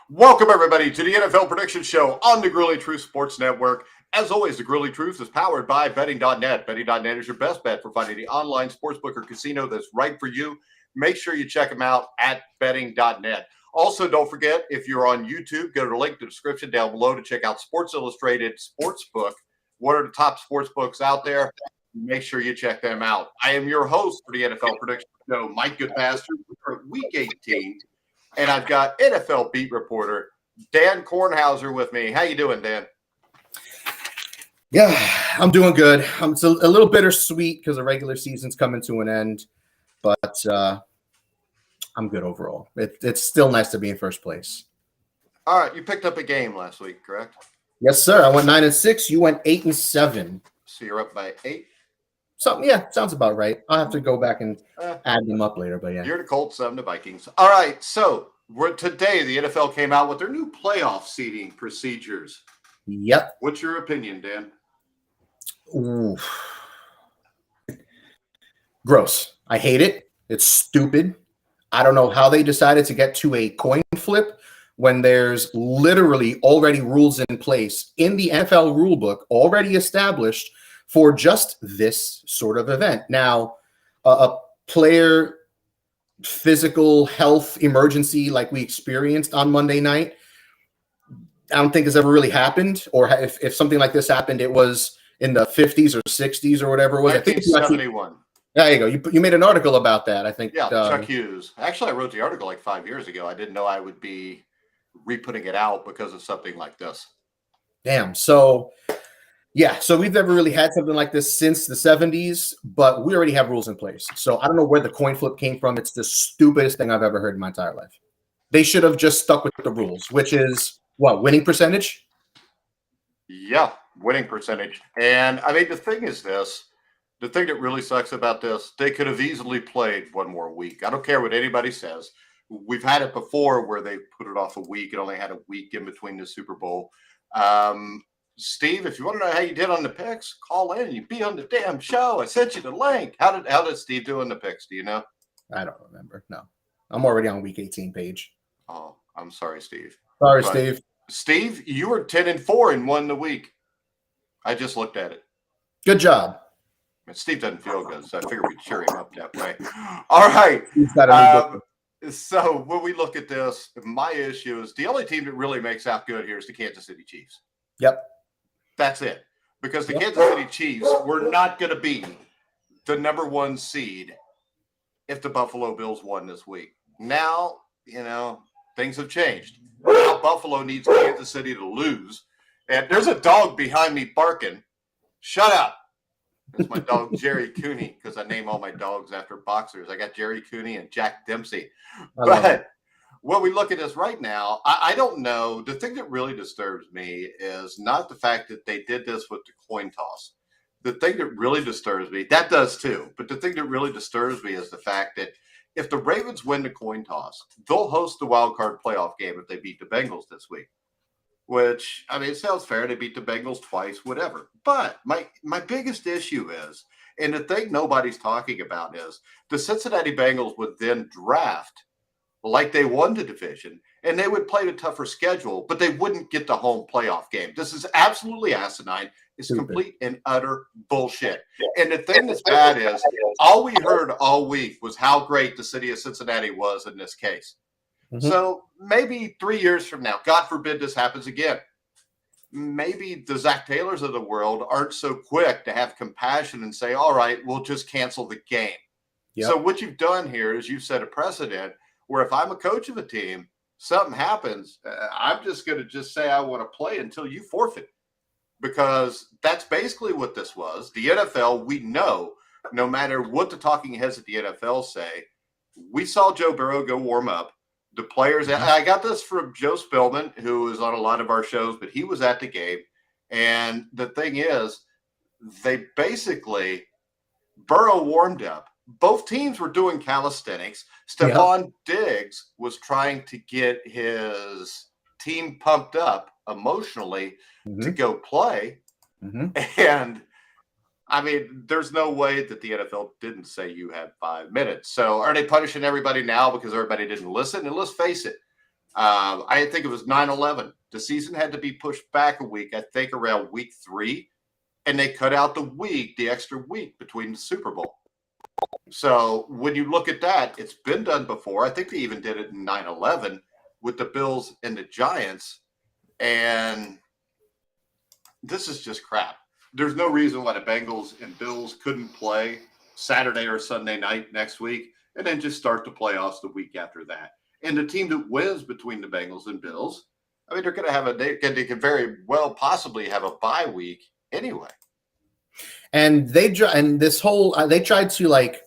Welcome, everybody, to the NFL Prediction Show on the Grueling Truth Sports Network. As always, the Grueling Truth is powered by betting.net. Betting.net is your best bet for finding the online sportsbook or casino that's right for you. Make sure you check them out at betting.net. Also, don't forget, if you're on YouTube, go to the link in the description down below to check out Sports Illustrated Sportsbook. What are the top sportsbooks out there? Make sure you check them out. I am your host for the NFL Prediction Show, Mike Goodpaster. We're at Week 18. And I've got NFL beat reporter Dan Kornhauser with me. How you doing, Dan? Yeah, I'm doing good. I'm a little bittersweet because the regular season's coming to an end, but I'm good overall. It's still nice to be in first place. All right, you picked up a game last week, correct? Yes, sir. I went 9-6. You went 8-7. So you're up by 8. Something, yeah, sounds about right. I'll have to go back and add them up later, but yeah. You're the Colts, 7 to Vikings. All right, so today the NFL came out with their new playoff seeding procedures. Yep. What's your opinion, Dan? Ooh. Gross. I hate it. It's stupid. I don't know how they decided to get to a coin flip when there's literally already rules in place in the NFL rulebook already established for just this sort of event. Now, a player physical health emergency like we experienced on Monday night, I don't think has ever really happened. Or if something like this happened, it was in the 50s or 60s or whatever it was. 1971. There you go. You made an article about that, I think. Yeah, Chuck Hughes. Actually, I wrote the article like 5 years ago. I didn't know I would be re-putting it out because of something like this. Damn. So, yeah. So we've never really had something like this since the 70s, but we already have rules in place. So I don't know where the coin flip came from. It's the stupidest thing I've ever heard in my entire life. They should have just stuck with the rules, which is, what, winning percentage? Yeah, winning percentage. And, I mean, the thing is this. The thing that really sucks about this, they could have easily played one more week. I don't care what anybody says. We've had it before where they put it off a week. It only had a week in between the Super Bowl. Steve, if you want to know how you did on the picks, call in. You be on the damn show. I sent you the link. How did Steve do on the picks? Do you know? I don't remember. No. I'm already on Week 18 page. Oh, I'm sorry, Steve. Sorry, Steve. Steve, you were 10-4 and won the week. I just looked at it. Good job. Steve doesn't feel good, so I figured we'd cheer him up that way. All right. So when we look at this, my issue is the only team that really makes out good here is the Kansas City Chiefs. Yep. That's it. Because the Kansas City Chiefs were not going to be the number 1 seed if the Buffalo Bills won this week. Now, things have changed. Now Buffalo needs Kansas City to lose. And there's a dog behind me barking. Shut up. It's my dog, Jerry Cooney, because I name all my dogs after boxers. I got Jerry Cooney and Jack Dempsey. But when we look at this right now, I don't know. The thing that really disturbs me is not the fact that they did this with the coin toss. The thing that really disturbs me, that does too, but the thing that really disturbs me is the fact that if the Ravens win the coin toss, they'll host the wild card playoff game if they beat the Bengals this week. Which, I mean, it sounds fair. They beat the Bengals twice, whatever. But my biggest issue is, and the thing nobody's talking about is, the Cincinnati Bengals would then draft like they won the division, and they would play the tougher schedule, but they wouldn't get the home playoff game. This is absolutely asinine. It's complete and utter bullshit. And the thing that's bad is, all we heard all week was how great the city of Cincinnati was in this case. Mm-hmm. So maybe 3 years from now, God forbid this happens again, maybe the Zach Taylors of the world aren't so quick to have compassion and say, all right, we'll just cancel the game. Yep. So what you've done here is you've set a precedent where if I'm a coach of a team, something happens, I'm just going to just say I want to play until you forfeit. Because that's basically what this was. The NFL, we know, no matter what the talking heads at the NFL say, we saw Joe Burrow go warm up. The players, I got this from Joe Spillman, who is on a lot of our shows, but he was at the game. And the thing is, they basically, Burrow warmed up. Both teams were doing calisthenics. Stephon Diggs was trying to get his team pumped up emotionally to go play. And I mean, there's no way that the NFL didn't say you had 5 minutes. So are they punishing everybody now because everybody didn't listen? And let's face it, I think it was 9/11. The season had to be pushed back a week, I think around week 3, and they cut out the extra week between the Super Bowl. So when you look at that, it's been done before. I think they even did it in 9/11 with the Bills and the Giants. And this is just crap. There's no reason why the Bengals and Bills couldn't play Saturday or Sunday night next week and then just start the playoffs the week after that. And the team that wins between the Bengals and Bills, I mean, they're going to have they could very well possibly have a bye week anyway. And they tried to, like,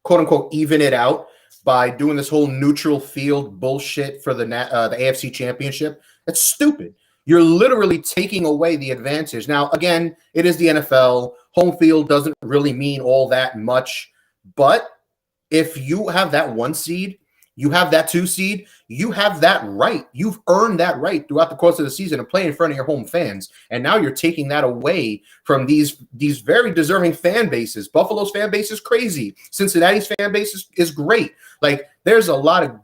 quote unquote even it out by doing this whole neutral field bullshit for the AFC Championship. It's stupid. You're literally taking away the advantage. Now, again, it is the NFL. Home field doesn't really mean all that much. But if you have that 1 seed, you have that 2 seed, you have that right. You've earned that right throughout the course of the season to play in front of your home fans. And now you're taking that away from these very deserving fan bases. Buffalo's fan base is crazy. Cincinnati's fan base is great. Like, there's a lot of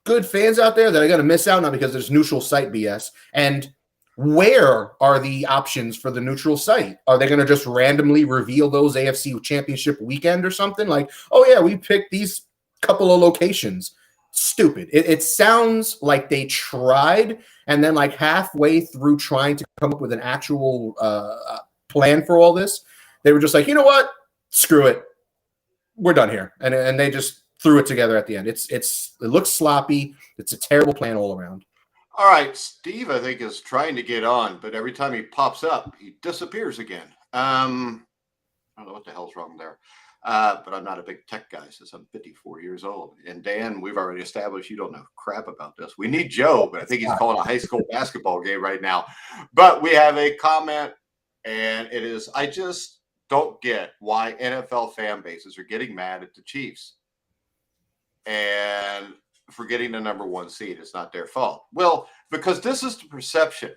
good fans out there that are going to miss out now because there's neutral site BS. And where are the options for the neutral site? Are they going to just randomly reveal those AFC Championship weekend or something? Like, oh yeah, we picked these couple of locations. Stupid. It sounds like they tried, and then like halfway through trying to come up with an actual plan for all this, they were just like, you know what? Screw it. We're done here. And they just threw it together at the end. It looks sloppy. It's a terrible plan all around. All right, Steve, I think, is trying to get on, but every time he pops up, he disappears again. I don't know what the hell's wrong there. But I'm not a big tech guy since I'm 54 years old. And Dan, we've already established you don't know crap about this. We need Joe, but I think he's calling a high school basketball game right now. But we have a comment, and it is, I just don't get why NFL fan bases are getting mad at the Chiefs and for getting the number 1 seed. It's not their fault. Well, because this is the perception,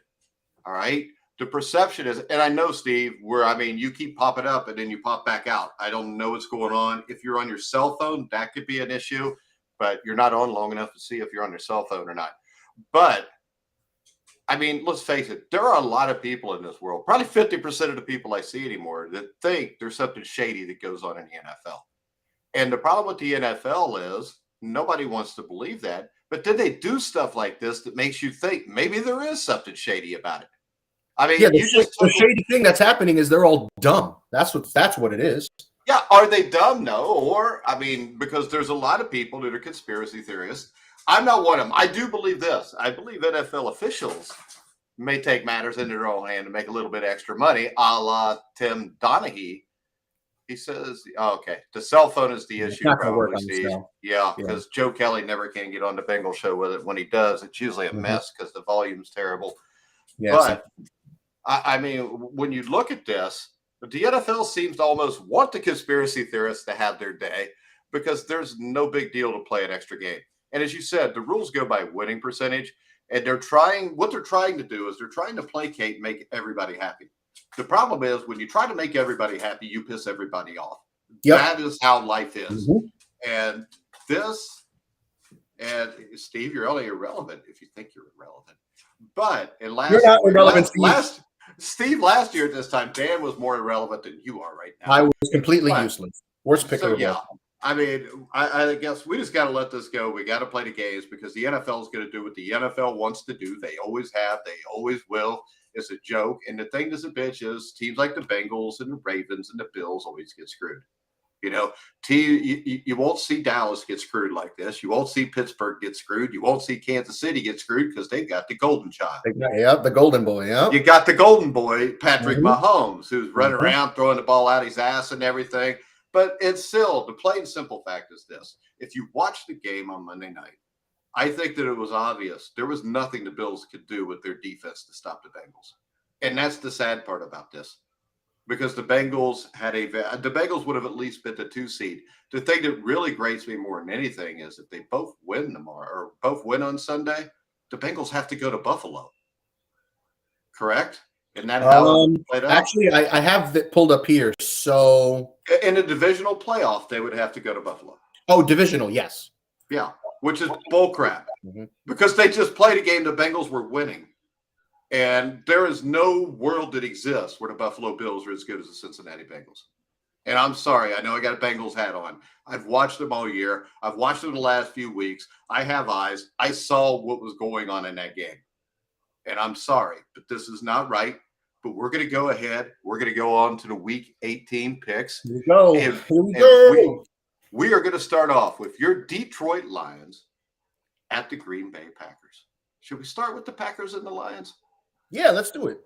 all right? The perception is, and I know, Steve, you keep popping up and then you pop back out. I don't know what's going on. If you're on your cell phone, that could be an issue, but you're not on long enough to see if you're on your cell phone or not. But, let's face it, there are a lot of people in this world, probably 50% of the people I see anymore, that think there's something shady that goes on in the NFL. And the problem with the NFL is nobody wants to believe that, but then they do stuff like this that makes you think maybe there is something shady about it. The shady thing that's happening is they're all dumb. That's what it is. Yeah, are they dumb? No. Or, because there's a lot of people that are conspiracy theorists. I'm not one of them. I do believe this. I believe NFL officials may take matters into their own hand and make a little bit extra money, a la Tim Donaghy. He says, the cell phone is the issue, probably, Steve. Yeah, because Joe Kelly never can get on the Bengals show with it. When he does, it's usually a mess because the volume's terrible. But when you look at this, the NFL seems to almost want the conspiracy theorists to have their day because there's no big deal to play an extra game. And as you said, the rules go by winning percentage, and what they're trying to do is they're trying to placate and make everybody happy. The problem is when you try to make everybody happy, you piss everybody off. Yep. That is how life is. And Steve, you're only irrelevant if you think you're irrelevant. But you're not irrelevant, Steve, last year at this time, Dan was more irrelevant than you are right now. I was completely useless. Worst pick of the world. I guess we just got to let this go. We got to play the games because the NFL is going to do what the NFL wants to do. They always have. They always will. It's a joke. And the thing that's a bitch is teams like the Bengals and the Ravens and the Bills always get screwed. You won't see Dallas get screwed like this. You won't see Pittsburgh get screwed. You won't see Kansas City get screwed because they've got the golden child. The golden boy. Yeah, you got the golden boy, Patrick Mahomes, who's running around throwing the ball out his ass and everything. But it's still, the plain simple fact is this. If you watch the game on Monday night, I think that it was obvious there was nothing the Bills could do with their defense to stop the Bengals. And that's the sad part about this. Because the Bengals would have at least been the 2 seed. The thing that really grates me more than anything is if they both win tomorrow or both win on Sunday, the Bengals have to go to Buffalo. Correct? Isn't that how it played out? Actually, I have it pulled up here. So in a divisional playoff, they would have to go to Buffalo. Oh, divisional, yes. Yeah. which is bullcrap because they just played a game the Bengals were winning. And there is no world that exists where the Buffalo Bills are as good as the Cincinnati Bengals. And I'm sorry, I know I got a Bengals hat on. I've watched them all year. I've watched them the last few weeks. I have eyes. I saw what was going on in that game. And I'm sorry, but this is not right. But we're going to go ahead. We're going to go on to the Week 18 picks. Here we go. And, Here we go. We are going to start off with your Detroit Lions at the Green Bay Packers. Should we start with the Packers and the Lions? Yeah, let's do it.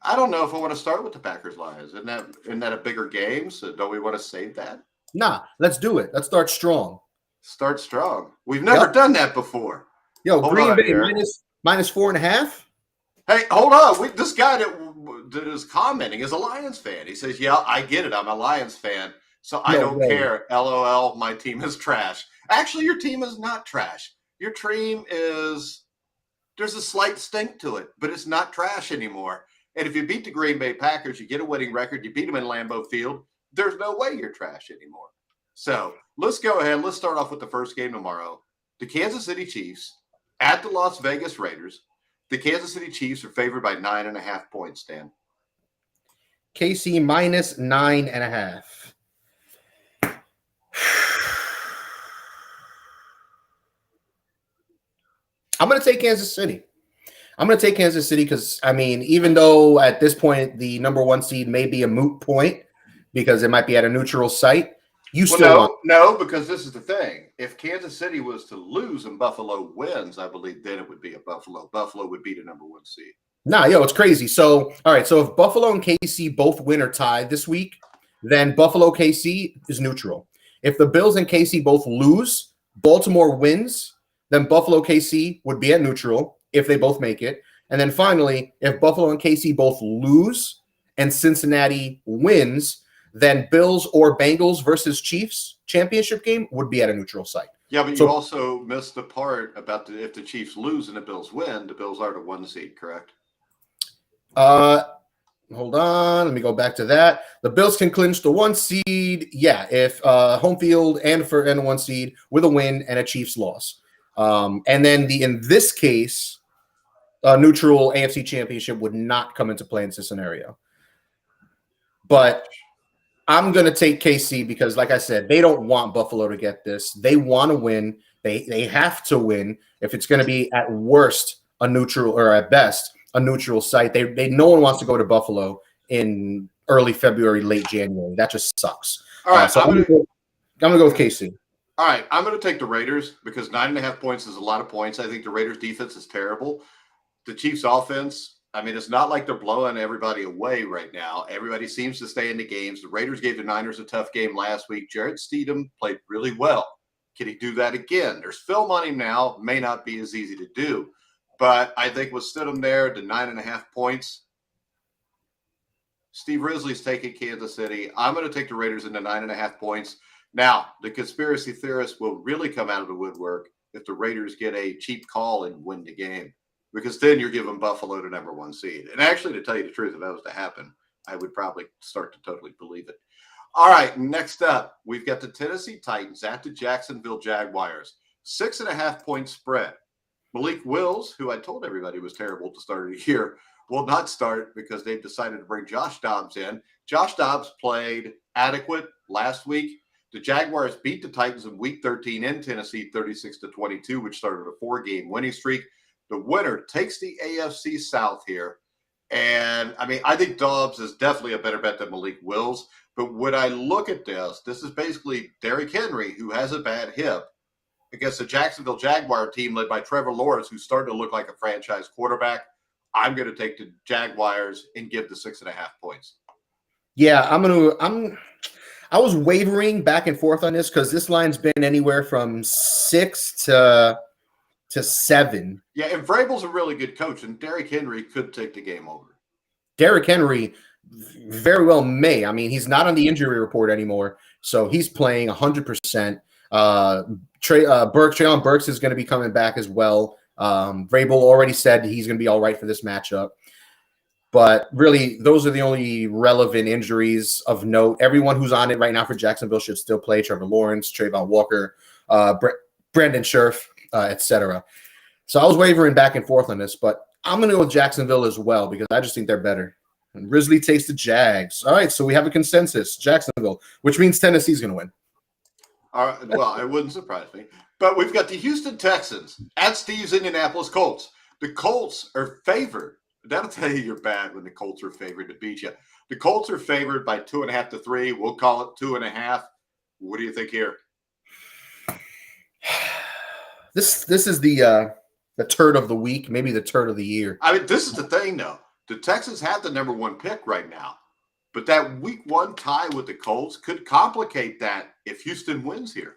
I don't know if I want to start with the Packers Lions. Isn't that a bigger game? So don't we want to save that? Nah, let's do it. Let's start strong. Start strong. We've never done that before. Yo, Hold Green on Bay here. minus 4.5. Hey, hold on. This guy that is commenting is a Lions fan. He says, yeah, I get it. I'm a Lions fan, so I don't care. LOL, my team is trash. Actually, your team is not trash. Your team is, there's a slight stink to it, but it's not trash anymore. And if you beat the Green Bay Packers, you get a winning record, you beat them in Lambeau Field, there's no way you're trash anymore. So let's go ahead. Let's start off with the first game tomorrow. The Kansas City Chiefs at the Las Vegas Raiders. The Kansas City Chiefs are favored by 9.5 points, Dan. KC minus 9.5. I'm going to take Kansas City. Because, I mean, even though at this point the number 1 seed may be a moot point because it might be at a neutral site, No, because this is the thing. If Kansas City was to lose and Buffalo wins, I believe then it would be a Buffalo. Buffalo would be the number 1 seed. Nah, it's crazy. So, all right. So if Buffalo and KC both win or tie this week, then Buffalo KC is neutral. If the Bills and KC both lose, Baltimore wins, then Buffalo KC would be at neutral if they both make it. And then finally, if Buffalo and KC both lose and Cincinnati wins, then Bills or Bengals versus Chiefs championship game would be at a neutral site. Yeah, but you also missed the part about if the Chiefs lose and the Bills win, the Bills are the 1 seed, correct? Hold on. Let me go back to that. The Bills can clinch the 1 seed. Yeah, if home field and a 1 seed with a win and a Chiefs loss. And then in this case, a neutral AFC championship would not come into play in this scenario. But I'm going to take KC because, like I said, they don't want Buffalo to get this. They want to win. They have to win. If it's going to be at worst a neutral or at best a neutral site, no one wants to go to Buffalo in early February, late January. That just sucks. All right, so I'm going to go with KC. All right, I'm going to take the Raiders because 9.5 points is a lot of points. I think the Raiders' defense is terrible. The Chiefs' offense, I mean, it's not like they're blowing everybody away right now. Everybody seems to stay in the games. The Raiders gave the Niners a tough game last week. Jarrett Stidham played really well. Can he do that again? There's film on him now. May not be as easy to do. But I think with Stidham there, the 9.5 points, Steve Risley's taking Kansas City. I'm going to take the Raiders in the 9.5 points. Now, the conspiracy theorists will really come out of the woodwork if the Raiders get a cheap call and win the game. Because then you're giving Buffalo the number 1 seed. And actually, to tell you the truth, if that was to happen, I would probably start to totally believe it. All right, next up, we've got the Tennessee Titans at the Jacksonville Jaguars. 6.5 point spread. Malik Wills, who I told everybody was terrible at the start of the year, will not start because they've decided to bring Josh Dobbs in. Josh Dobbs played adequate last week. The Jaguars beat the Titans in Week 13 in Tennessee 36-22, which started a 4-game winning streak. The winner takes the AFC South here. And, I mean, I think Dobbs is definitely a better bet than Malik Wills. But when I look at this is basically Derrick Henry, who has a bad hip, against the Jacksonville Jaguar team led by Trevor Lawrence, who's starting to look like a franchise quarterback. I'm going to take the Jaguars and give the 6.5 points. Yeah, I was wavering back and forth on this because this line's been anywhere from 6 to 7. Yeah, and Vrabel's a really good coach, and Derrick Henry could take the game over. Derrick Henry very well may. I mean, he's not on the injury report anymore, so he's playing 100%. Treylon Burks is going to be coming back as well. Vrabel already said he's going to be all right for this matchup. But really, those are the only relevant injuries of note. Everyone who's on it right now for Jacksonville should still play. Trevor Lawrence, Trayvon Walker, Brandon Scherf, etc. So I was wavering back and forth on this, but I'm going to go with Jacksonville as well because I just think they're better. And Risley takes the Jags. All right, so we have a consensus, Jacksonville, which means Tennessee's going to win. All right, well, it wouldn't surprise me. But we've got the Houston Texans at Steve's Indianapolis Colts. The Colts are favored. That'll tell you you're bad when the Colts are favored to beat you. The Colts are favored by 2.5 to 3. We'll call it 2.5. What do you think here? This is the turd of the week, maybe the turd of the year. I mean, this is the thing, though. The Texans have the number 1 pick right now. But that week 1 tie with the Colts could complicate that if Houston wins here.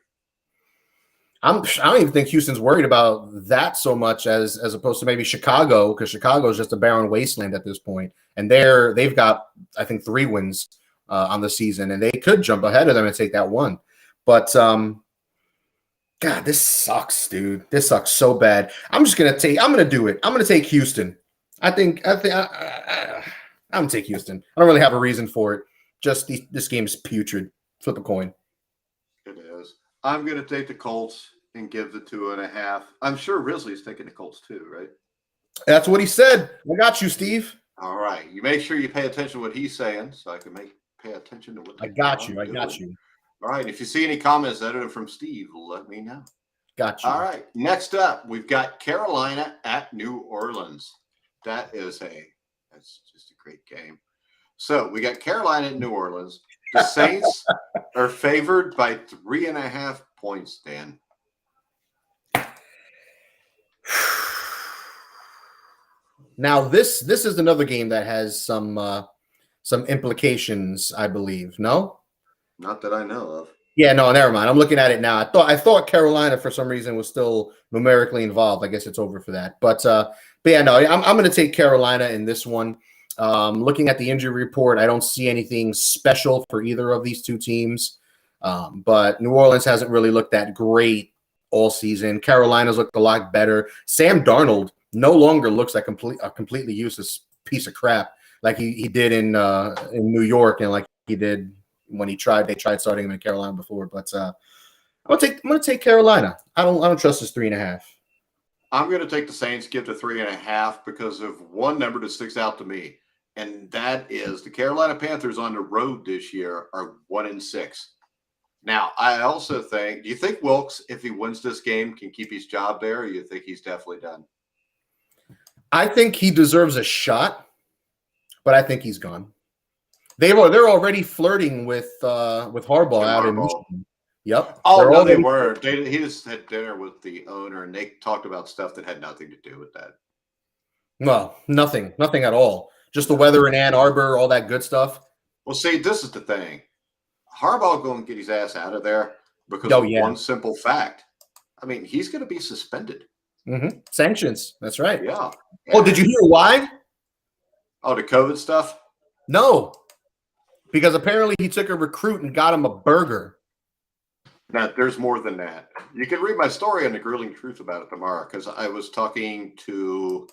I don't even think Houston's worried about that so much as opposed to maybe Chicago, because Chicago is just a barren wasteland at this point. And they've got, I think, 3 wins on the season, and they could jump ahead of them and take that one. But God, this sucks, dude. This sucks so bad. I'm gonna do it. I'm gonna take Houston. I'm gonna take Houston. I don't really have a reason for it. Just this game is putrid. Flip a coin. It is. I'm gonna take the Colts and give the 2.5. I'm sure Risley's taking the Colts too, right? That's what he said. I got you, Steve. All right. You make sure you pay attention to what he's saying so I can pay attention to what I got you. I got you. All right. If you see any comments that are from Steve, let me know. Got you. All right. Next up, we've got Carolina at New Orleans. That's just a great game. So we got Carolina at New Orleans. The Saints are favored by 3.5 points, Dan. Now this is another game that has some implications, I believe. No? Not that I know of. Yeah, no, never mind. I'm looking at it now. I thought Carolina for some reason was still numerically involved. I guess it's over for that. But yeah, no, I'm going to take Carolina in this one. Looking at the injury report, I don't see anything special for either of these two teams. But New Orleans hasn't really looked that great all season. Carolina's looked a lot better. Sam Darnold no longer looks like a completely useless piece of crap like he did in New York and like he did when they tried starting him in Carolina before. But I'm gonna take Carolina. I don't trust this 3.5. I'm gonna take the Saints, give the 3.5 because of one number that sticks out to me, and that is the Carolina Panthers on the road this year are 1-6. Now, I also think, do you think Wilkes, if he wins this game, can keep his job there, or you think he's definitely done? I think he deserves a shot, but I think he's gone. They're already flirting with Harbaugh out in Michigan. Yep. Oh, no, they were. He just had dinner with the owner, and they talked about stuff that had nothing to do with that. Well, nothing at all. Just the weather in Ann Arbor, all that good stuff. Well, see, this is the thing. Harbaugh going to get his ass out of there because of one simple fact. I mean, he's going to be suspended. Mm-hmm. Sanctions. That's right. Yeah. Oh, did you hear why? Oh, the COVID stuff? No. Because apparently he took a recruit and got him a burger. Now, there's more than that. You can read my story on the Grueling Truth about it tomorrow because I was talking to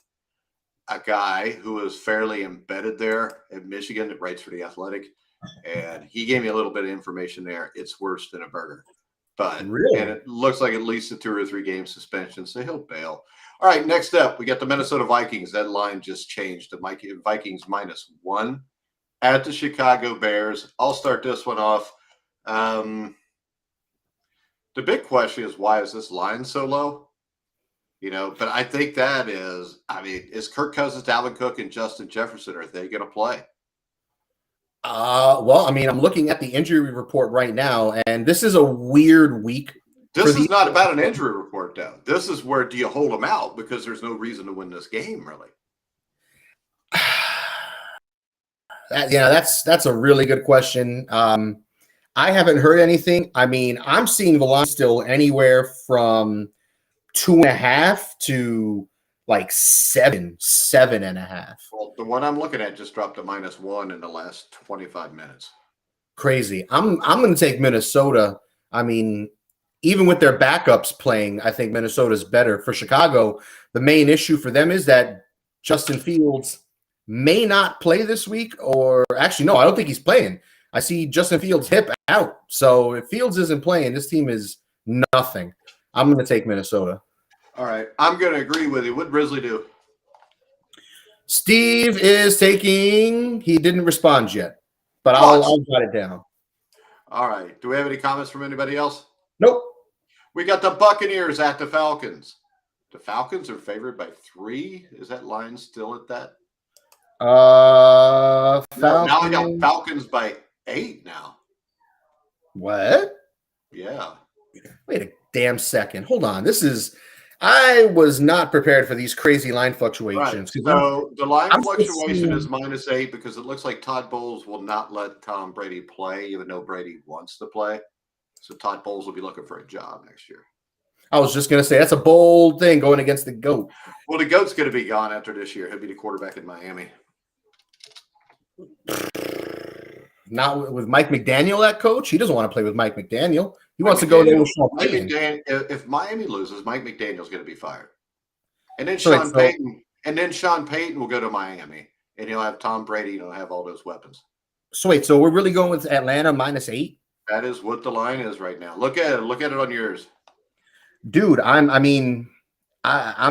a guy who is fairly embedded there at Michigan that writes for The Athletic, and he gave me a little bit of information there. It's worse than a burger. But really? And it looks like at least a 2 or 3 game suspension, so he'll bail. All right, next up, we got the Minnesota Vikings. That line just changed. The Vikings -1 at the Chicago Bears. I'll start this one off. The big question is, why is this line so low? But I think that is, is Kirk Cousins, Dalvin Cook, and Justin Jefferson, are they going to play? Well, I'm looking at the injury report right now, and this is a weird week. This is not about an injury report, though. This is where do you hold them out because there's no reason to win this game, really. That's a really good question. I haven't heard anything. I'm seeing the line still anywhere from 2.5 to like 7.5. Well, the one I'm looking at just dropped to -1 in the last 25 minutes. Crazy. I'm going to take Minnesota. Even with their backups playing, I think Minnesota's better. For Chicago, the main issue for them is that Justin Fields may not play this week, or actually, no, I don't think he's playing. I see Justin Fields' hip out. So if Fields isn't playing, this team is Nothing. I'm going to take Minnesota. All right. I'm going to agree with you. What Grizzly do? Steve is taking. He didn't respond yet, but I'll jot it down. All right. Do we have any comments from anybody else? Nope. We got the Buccaneers at the Falcons. The Falcons are favored by 3. Is that line still at that? Now I got Falcons by 8 now. What? Yeah. Wait a damn second. Hold on. I was not prepared for these crazy line fluctuations. Right. So the line fluctuation is -8 because it looks like Todd Bowles will not let Tom Brady play, even though Brady wants to play. So Todd Bowles will be looking for a job next year. I was just going to say, that's a bold thing going against the GOAT. Well, the GOAT's going to be gone after this year. He'll be the quarterback in Miami. Not with Mike McDaniel at coach. He doesn't want to play with Mike McDaniel. He wants to go there with Sean Payton. If Miami loses, Mike McDaniel's going to be fired. And then Sean Payton will go to Miami. And he'll have Tom Brady, and he'll have all those weapons. So wait, so we're really going with Atlanta -8? That is what the line is right now. Look at it. Look at it on yours. Dude, I'm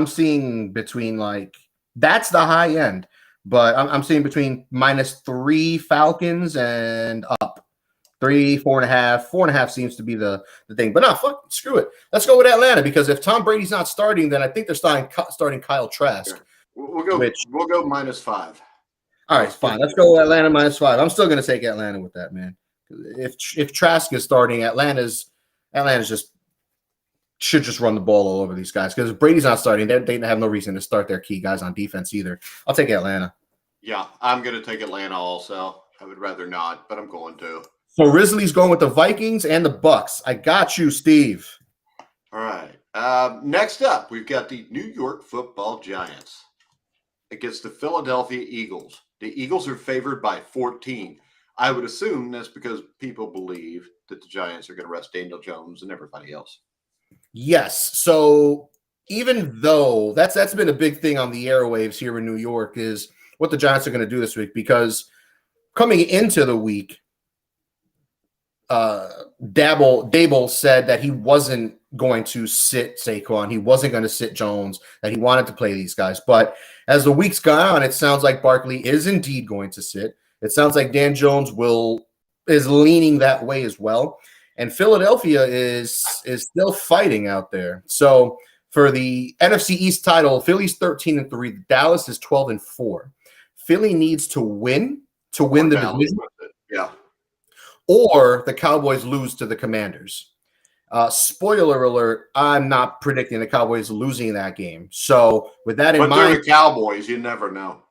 seeing between that's the high end, but I'm seeing between -3 Falcons and up 3, 4.5. 4.5 seems to be the thing. But no, screw it. Let's go with Atlanta because if Tom Brady's not starting, then I think they're starting Kyle Trask. Sure. We'll go -5. All right, fine. Let's go Atlanta -5. I'm still going to take Atlanta with that, man. If Trask is starting, Atlanta's should just run the ball all over these guys because if Brady's not starting, they have no reason to start their key guys on defense either. I'll take Atlanta. Yeah, I'm going to take Atlanta also. I would rather not, but I'm going to. So Risley's going with the Vikings and the Bucks. I got you, Steve. All right. Next up, we've got the New York Football Giants against the Philadelphia Eagles. The Eagles are favored by 14. I would assume that's because people believe that the Giants are going to rest Daniel Jones and everybody else. Yes. So even though that's been a big thing on the airwaves here in New York is what the Giants are going to do this week, because coming into the week, Dable said that he wasn't going to sit Saquon. He wasn't going to sit Jones, that he wanted to play these guys. But as the week's gone on, it sounds like Barkley is indeed going to sit. It sounds like Dan Jones is leaning that way as well. And Philadelphia is still fighting out there. So for the NFC East title, Philly's 13-3. Dallas is 12-4. Philly needs to win the division. Yeah. Or the Cowboys lose to the Commanders. Spoiler alert, I'm not predicting the Cowboys losing that game. So with that in mind. But they're the Cowboys. You never know.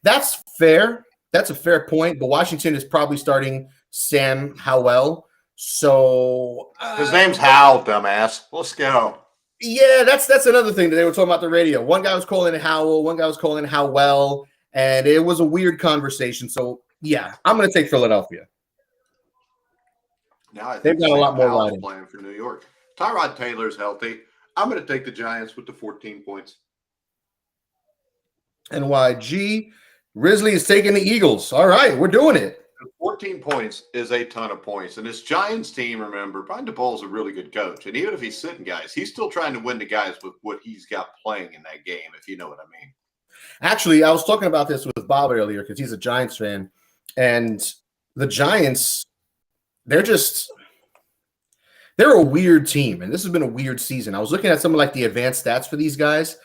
That's fair. That's a fair point. But Washington is probably starting Sam Howell. So his name's Hal, dumbass. Let's go. Yeah, that's another thing that they were talking about the radio. One guy was calling it Howell, one guy was calling it Howell, and it was a weird conversation. So yeah, I'm going to take Philadelphia. Now I think they've got a lot more riding. Playing for New York. Tyrod Taylor's healthy. I'm going to take the Giants with the 14 points. NYG. Risley is taking the Eagles. All right, we're doing it. 14 points is a ton of points. And this Giants team, remember, Brian DePaul's a really good coach. And even if he's sitting guys, he's still trying to win the guys with what he's got playing in that game, if you know what I mean. Actually, I was talking about this with Bob earlier because he's a Giants fan. And the Giants, they're a weird team. And this has been a weird season. I was looking at some of the advanced stats for these guys.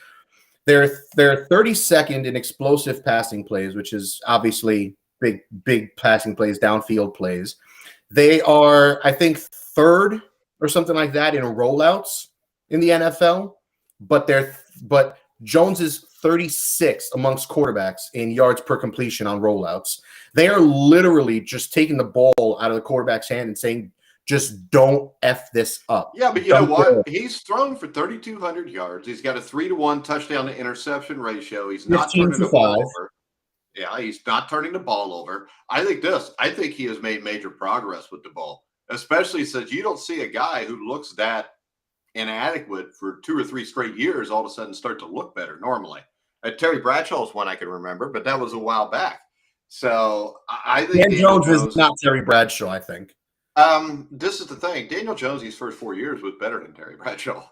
They're 32nd in explosive passing plays, which is obviously big passing plays, downfield plays. They are, I think, 3rd or something like that in rollouts in the NFL. But Jones is 36 amongst quarterbacks in yards per completion on rollouts. They are literally just taking the ball out of the quarterback's hand and saying, just don't F this up. Yeah, but you know what? He's thrown for 3,200 yards. He's got a 3-to-1 touchdown to interception ratio. He's not turning the ball over. Yeah, he's not turning the ball over. I think he has made major progress with the ball, especially since you don't see a guy who looks that inadequate for 2 or 3 straight years all of a sudden start to look better normally. Terry Bradshaw's one I can remember, but that was a while back. So I think Dan Jones is not Terry Bradshaw, I think. This is the thing. Daniel Jones' first 4 years was better than Terry Bradshaw.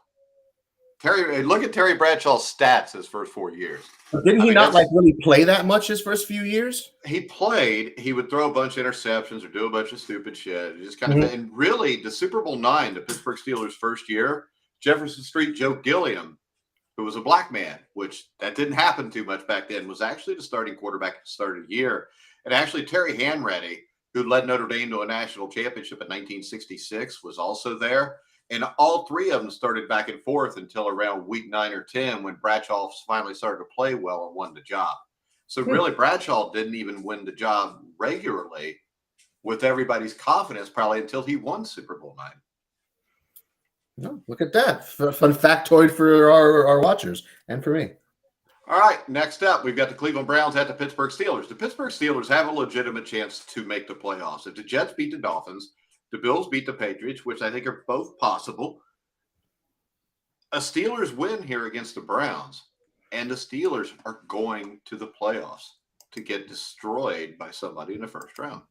Look at Terry Bradshaw's stats his first 4 years. But didn't he not like really play that much his first few years? He played. He would throw a bunch of interceptions or do a bunch of stupid shit. Just kind of, and really, the Super Bowl IX, the Pittsburgh Steelers' first year, Jefferson Street Joe Gilliam, who was a black man, which that didn't happen too much back then, was actually the starting quarterback at the start of the year. And actually, Terry Hanratty, who led Notre Dame to a national championship in 1966, was also there. And all three of them started back and forth until around week 9 or 10 when Bradshaw finally started to play well and won the job. So really, Bradshaw didn't even win the job regularly with everybody's confidence probably until he won Super Bowl IX. No, look at that. Fun factoid for our watchers and for me. All right, next up, we've got the Cleveland Browns at the Pittsburgh Steelers. The Pittsburgh Steelers have a legitimate chance to make the playoffs. If the Jets beat the Dolphins, the Bills beat the Patriots, which I think are both possible. A Steelers win here against the Browns, and the Steelers are going to the playoffs to get destroyed by somebody in the first round.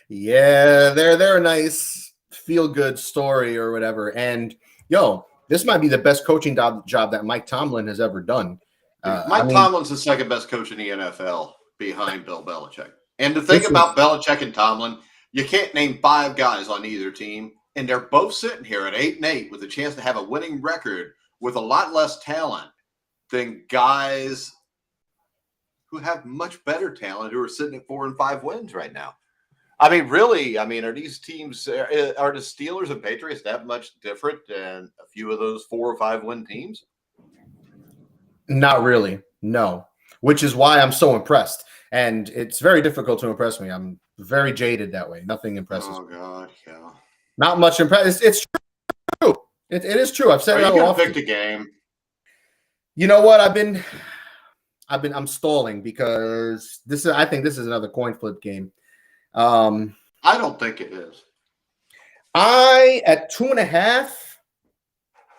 Yeah, they're a nice feel-good story or whatever. And, this might be the best coaching job that Mike Tomlin has ever done. Tomlin's the second best coach in the NFL behind Bill Belichick. And the thing about Belichick and Tomlin, you can't name 5 guys on either team, and they're both sitting here at 8-8 with a chance to have a winning record with a lot less talent than guys who have much better talent who are sitting at 4 and 5 wins right now. I mean, really, are these teams, are the Steelers and Patriots that much different than a few of those 4 or 5 win teams? Not really, no, which is why I'm so impressed. And it's very difficult to impress me. I'm very jaded that way. Nothing impresses me. Oh, God, yeah. Not much impressed. It's true. It is true. I've said it all often. Pick the game. You know what? I'm stalling because I think this is another coin flip game. I don't think it is. At 2.5,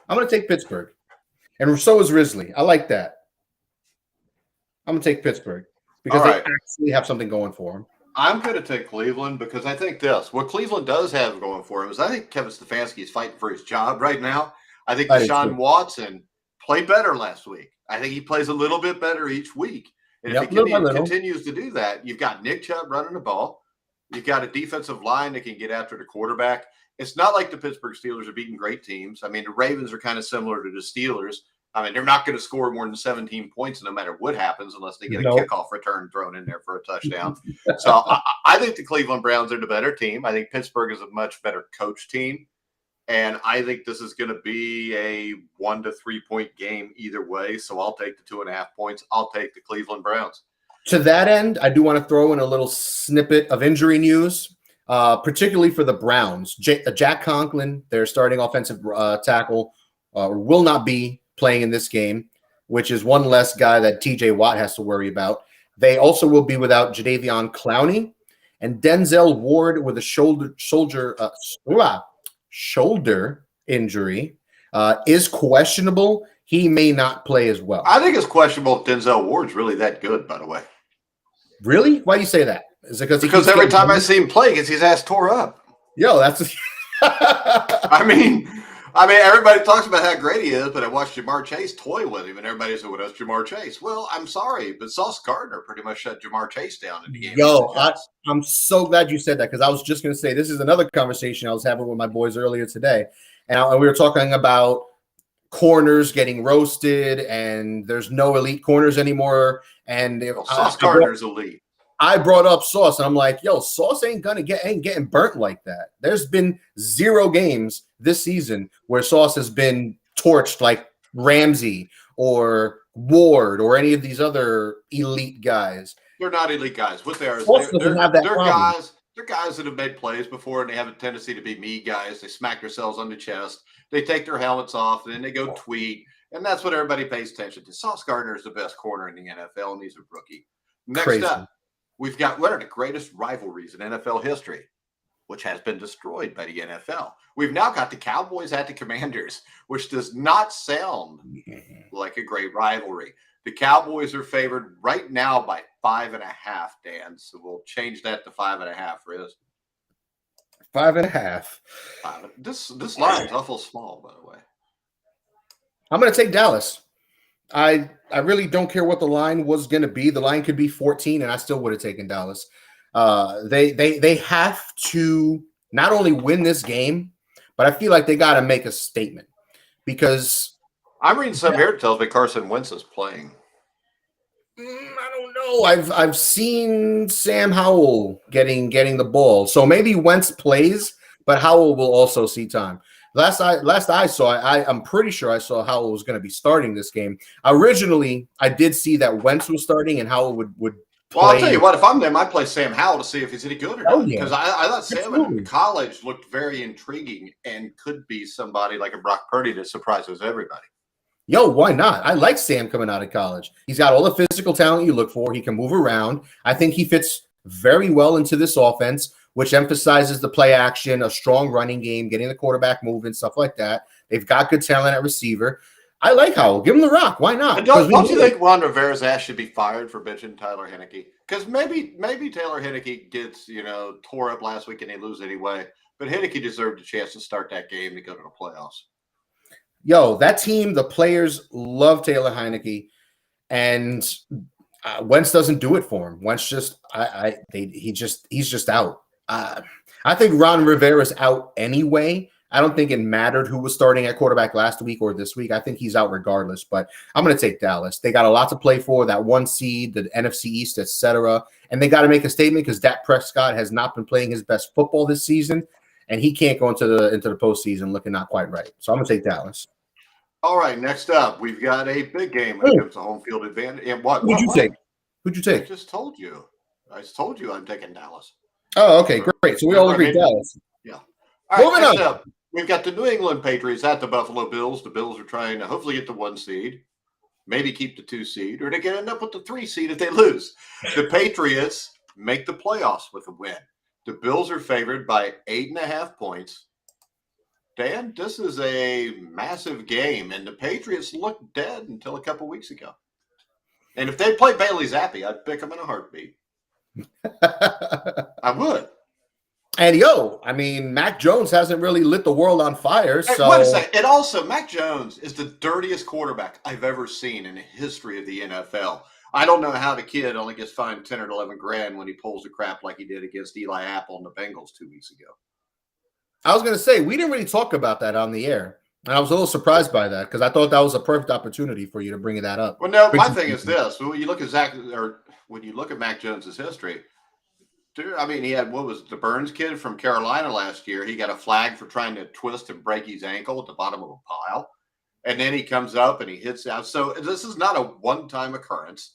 I'm going to take Pittsburgh. And so is Risley. I like that. I'm going to take Pittsburgh because they actually have something going for them. I'm going to take Cleveland because I think what Cleveland does have going for him is I think Kevin Stefanski is fighting for his job right now. I think Deshaun Watson played better last week. I think he plays a little bit better each week. And if he continues to do that, you've got Nick Chubb running the ball. You've got a defensive line that can get after the quarterback. It's not like the Pittsburgh Steelers are beating great teams. The Ravens are kind of similar to the Steelers. They're not going to score more than 17 points no matter what happens unless they get a kickoff return thrown in there for a touchdown. So I think the Cleveland Browns are the better team. I think Pittsburgh is a much better coach team. And I think this is going to be a 1 to 3 point game either way. So I'll take the 2.5 points. I'll take the Cleveland Browns. To that end, I do want to throw in a little snippet of injury news, particularly for the Browns. Jack Conklin, their starting offensive tackle, will not be playing in this game, which is one less guy that TJ Watt has to worry about. They also will be without Jadeveon Clowney and Denzel Ward with a shoulder injury is questionable. He may not play as well. I think it's questionable if Denzel Ward's really that good, by the way. Really? Why do you say that? Is it because every time I see him play, he gets his ass tore up. Yo, that's everybody talks about how great he is, but I watched Jamar Chase toy with him, and everybody said, well, that's Jamar Chase. Well, I'm sorry, but Sauce Gardner pretty much shut Jamar Chase down in the game. Yo, I'm so glad you said that because I was just going to say this is another conversation I was having with my boys earlier today. And we were talking about corners getting roasted, and there's no elite corners anymore. And Sauce Gardner's elite. I brought up Sauce, and I'm like, yo, Sauce ain't getting burnt like that. There's been 0 games this season where Sauce has been torched like Ramsey or Ward or any of these other elite guys. They're not elite guys. What they are is they're guys. They're guys that have made plays before, and they have a tendency to be me guys. They smack themselves on the chest. They take their helmets off, and then they go tweet, and that's what everybody pays attention to. Sauce Gardner is the best corner in the NFL, and he's a rookie. Next up, we've got one of the greatest rivalries in NFL history, which has been destroyed by the NFL. We've now got the Cowboys at the Commanders, which does not sound like a great rivalry. The Cowboys are favored right now by 5.5, Dan. So we'll change that to 5.5, Riz. 5.5. This line's awful small, by the way. I'm going to take Dallas. I really don't care what the line was going to be. The line could be 14, and I still would have taken Dallas. They have to not only win this game, but I feel like they got to make a statement because I'm reading something here that tells me Carson Wentz is playing. I don't know. I've seen Sam Howell getting the ball, so maybe Wentz plays, but Howell will also see time. Last I saw, I'm pretty sure I saw Howell was going to be starting this game. Originally, I did see that Wentz was starting and Howell would play. Well, I'll tell you what, if I'm them, I play Sam Howell to see if he's any good or not. Because I thought Sam in college looked very intriguing and could be somebody like a Brock Purdy that surprises everybody. Yo, why not? I like Sam coming out of college. He's got all the physical talent you look for. He can move around. I think he fits very well into this offense, which emphasizes the play action, a strong running game, getting the quarterback moving, stuff like that. They've got good talent at receiver. I like Howell. Give him the rock. Why not? And don't you think Ron Rivera's ass should be fired for bitching Tyler Heineke? Because maybe Taylor Heineke gets, tore up last week and they lose anyway. But Heineke deserved a chance to start that game to go to the playoffs. Yo, that team, the players love Taylor Heineke, and Wentz doesn't do it for him. Wentz just, he's just out. I think Ron Rivera's out anyway. I don't think it mattered who was starting at quarterback last week or this week. I think he's out regardless, but I'm going to take Dallas. They got a lot to play for, that 1 seed, the NFC East, etc. And they got to make a statement because Dak Prescott has not been playing his best football this season, and he can't go into the postseason looking not quite right. So I'm going to take Dallas. All right, next up, we've got a big game when it comes to home field advantage. And Who'd you take? I just told you. I'm taking Dallas. Oh, okay, great. So we all agree Dallas. Yeah. All right, moving next on. up, we've got the New England Patriots at the Buffalo Bills. The Bills are trying to hopefully get the 1 seed, maybe keep the 2 seed, or they can end up with the 3 seed if they lose. The Patriots make the playoffs with a win. The Bills are favored by 8.5 points. Dan, this is a massive game, and the Patriots looked dead until a couple weeks ago. And if they play Bailey Zappi, I'd pick them in a heartbeat. I would. And Mac Jones hasn't really lit the world on fire. So wait a second. And also, Mac Jones is the dirtiest quarterback I've ever seen in the history of the NFL. I don't know how the kid only gets fined 10 or 11 grand when he pulls the crap like he did against Eli Apple and the Bengals 2 weeks ago. I was going to say, we didn't really talk about that on the air. And I was a little surprised by that because I thought that was a perfect opportunity for you to bring that up. Well, no, my thing is this. When you look at Mac Jones's history, he had, the Burns kid from Carolina last year. He got a flag for trying to twist and break his ankle at the bottom of a pile. And then he comes up and he hits out. So this is not a one-time occurrence.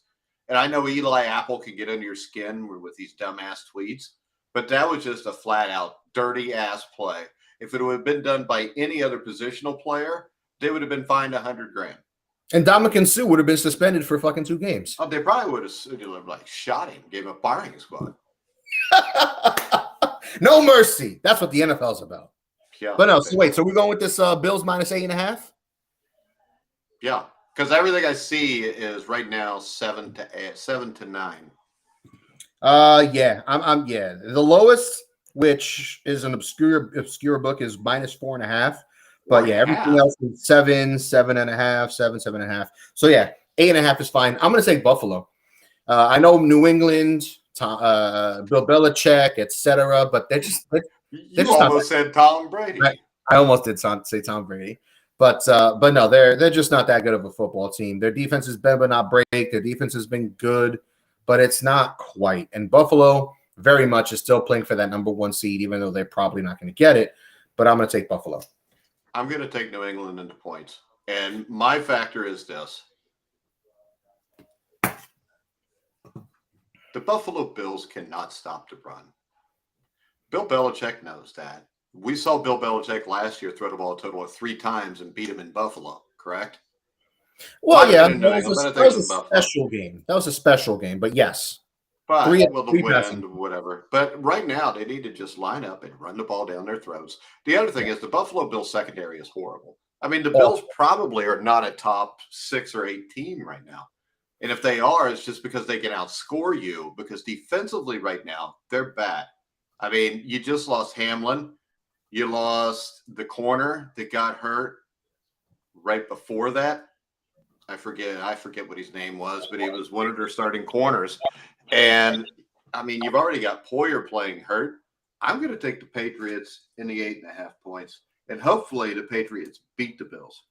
And I know Eli Apple can get under your skin with these dumbass tweets, but that was just a flat-out dirty-ass play. If it would have been done by any other positional player, they would have been fined $100 grand. And Ndamukong Suh would have been suspended for fucking 2 games. Oh, they probably would have shot him, gave him a firing squad. No mercy. That's what the NFL's about. Yeah. But no, so wait. So we're going with this Bills minus 8.5? Yeah, because everything I see is right now 7 to 9. Yeah. I'm The lowest, which is an obscure book, is minus 4.5. But yeah, everything else is 7, 7.5, 7, 7.5. So yeah, 8.5 is fine. I'm gonna take Buffalo. I know New England, Bill Belichick, etc. But they're just almost said Tom Brady. I almost did say Tom Brady. But no, they're just not that good of a football team. Their defense has been but not break. Their defense has been good, but it's not quite. And Buffalo very much is still playing for that number 1 seed, even though they're probably not going to get it. But I'm going to take Buffalo. I'm going to take New England into points. And my factor is this. The Buffalo Bills cannot stop the run. Bill Belichick knows that. We saw Bill Belichick last year throw the ball a total of 3 times and beat him in Buffalo, correct? Well, yeah, that was a special game. That was a special game, but yes. But the wind, whatever. But right now, they need to just line up and run the ball down their throats. The other thing is the Buffalo Bills secondary is horrible. The Bills probably are not a top 6 or 8 team right now. And if they are, it's just because they can outscore you, because defensively right now, they're bad. I mean, you just lost Hamlin. You lost the corner that got hurt right before that. I forget what his name was, but he was one of their starting corners. And I mean, you've already got Poyer playing hurt. I'm going to take the Patriots in the 8.5 points. And hopefully the Patriots beat the Bills.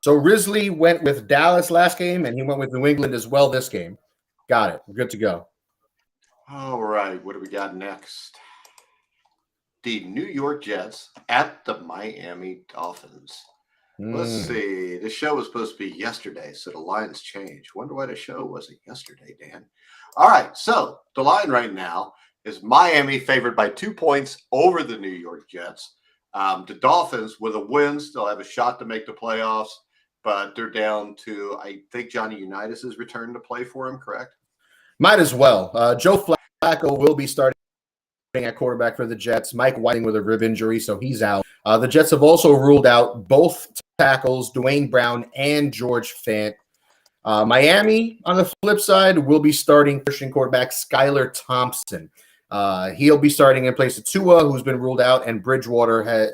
So Risley went with Dallas last game, and he went with New England as well this game. Got it. We're good to go. All right. What do we got next? The New York Jets at the Miami Dolphins. Let's see. The show was supposed to be yesterday, so the lines changed. Wonder why the show wasn't yesterday, Dan. All right. So the line right now is Miami favored by 2 points over the New York Jets. The Dolphins, with a win, still have a shot to make the playoffs, but they're down to, I think, Johnny Unitas is returning to play for him, correct? Might as well. Joe Flacco will be starting at quarterback for the Jets. Mike Whiting with a rib injury, so he's out. The Jets have also ruled out both tackles, Dwayne Brown and George Fant. Miami, on the flip side, will be starting Christian quarterback Skylar Thompson. He'll be starting in place of Tua, who's been ruled out, and Bridgewater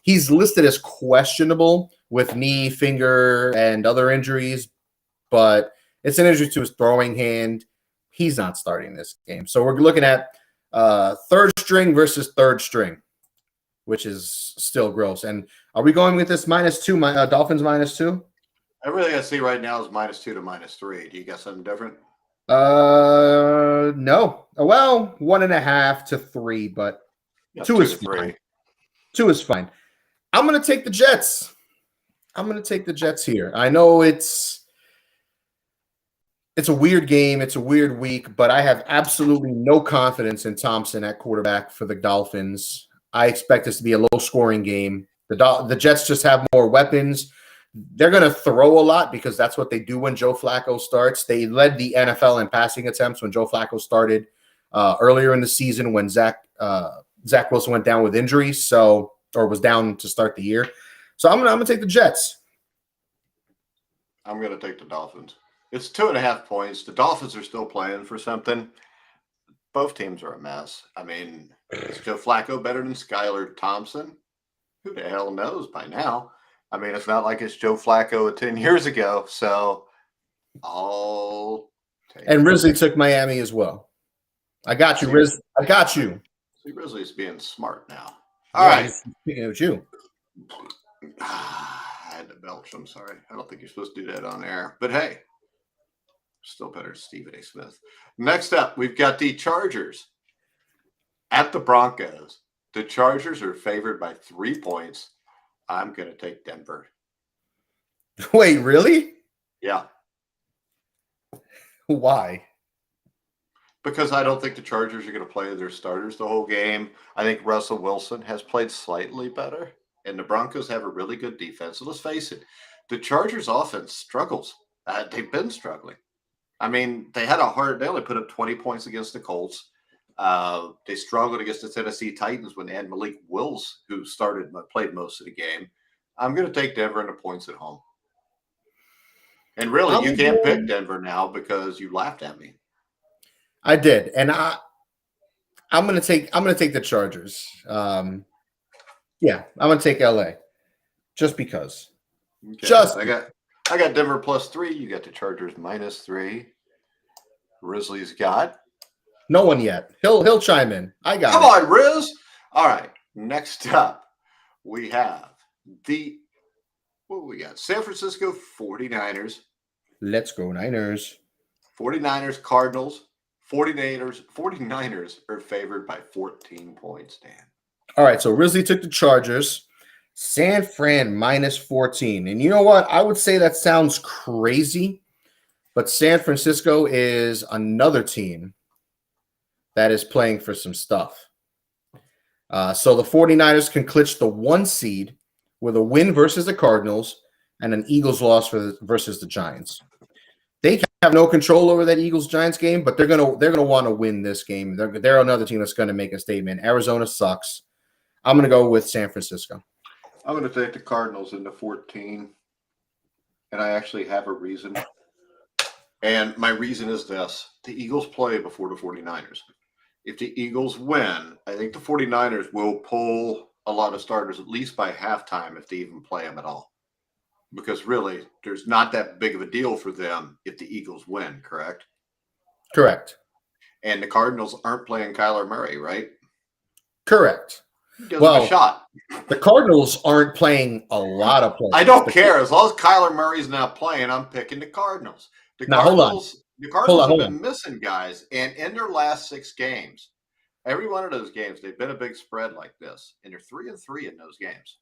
he's listed as questionable with knee, finger, and other injuries, but it's an injury to his throwing hand. He's not starting this game. So we're looking at third string versus third string, which is still gross. And are we going with this -2, Dolphins -2? Everything I see right now is -2 to -3. Do you got something different? No. Well, 1.5 to 3, but Yeah, 2 is fine. 2 is fine. I'm going to take the Jets. I'm going to take the Jets here. I know it's a weird game. It's a weird week, but I have absolutely no confidence in Thompson at quarterback for the Dolphins. I expect this to be a low-scoring game. The Jets just have more weapons. They're going to throw a lot because that's what they do when Joe Flacco starts. They led the NFL in passing attempts when Joe Flacco started earlier in the season when Zach Wilson went down with injuries, or was down to start the year. So I'm gonna take the Jets. I'm going to take the Dolphins. It's 2.5 points. The Dolphins are still playing for something. Both teams are a mess. I mean, is Joe Flacco better than Skylar Thompson? Who the hell knows by now? I mean, it's not like it's Joe Flacco 10 years ago. So I'll take And Risley took Miami as well. I got you, Riz. I got you. See, Risley's being smart now. All right. Speaking of you. I had to belch. I'm sorry. I don't think you're supposed to do that on air. But hey, still better than Stephen A. Smith. Next up, we've got the Chargers at the Broncos. The Chargers are favored by 3 points. I'm going to take Denver. Wait, really? Yeah. Why? Because I don't think the Chargers are going to play their starters the whole game. I think Russell Wilson has played slightly better, and the Broncos have a really good defense. So let's face it, the Chargers offense struggles. They've been struggling. I mean, they only put up 20 points against the Colts. They struggled against the Tennessee Titans when they had Malik Willis, who played most of the game. I'm going to take Denver and the points at home. And really, you can't pick Denver now because you laughed at me. I did, and I'm going to take the Chargers. I'm going to take LA, just because. Okay. I got Denver +3. You got the Chargers -3. Risley's got. No one yet. He'll chime in. I got Come on, Riz. All right. Next up, we have what we got? San Francisco 49ers. Let's go Niners. 49ers, Cardinals. 49ers are favored by 14 points, Dan. All right, so Risley took the Chargers. San Fran -14. And you know what? I would say that sounds crazy, but San Francisco is another team that is playing for some stuff. So the 49ers can clinch the 1 seed with a win versus the Cardinals and an Eagles loss versus the Giants. They have no control over that Eagles-Giants game, but they're gonna want to win this game. They're another team that's going to make a statement. Arizona sucks. I'm going to go with San Francisco. I'm going to take the Cardinals in the 14, and I actually have a reason. And my reason is this. The Eagles play before the 49ers. If the Eagles win, I think the 49ers will pull a lot of starters, at least by halftime, if they even play them at all. Because really, there's not that big of a deal for them if the Eagles win, correct? Correct. And the Cardinals aren't playing Kyler Murray, right? Correct. Give them a shot. The Cardinals aren't playing a lot of players. I don't care. As long as Kyler Murray's not playing, I'm picking the Cardinals. The Cardinals have been missing guys, and in their last 6 games, every one of those games, they've been a big spread like this, and they're 3-3 in those games.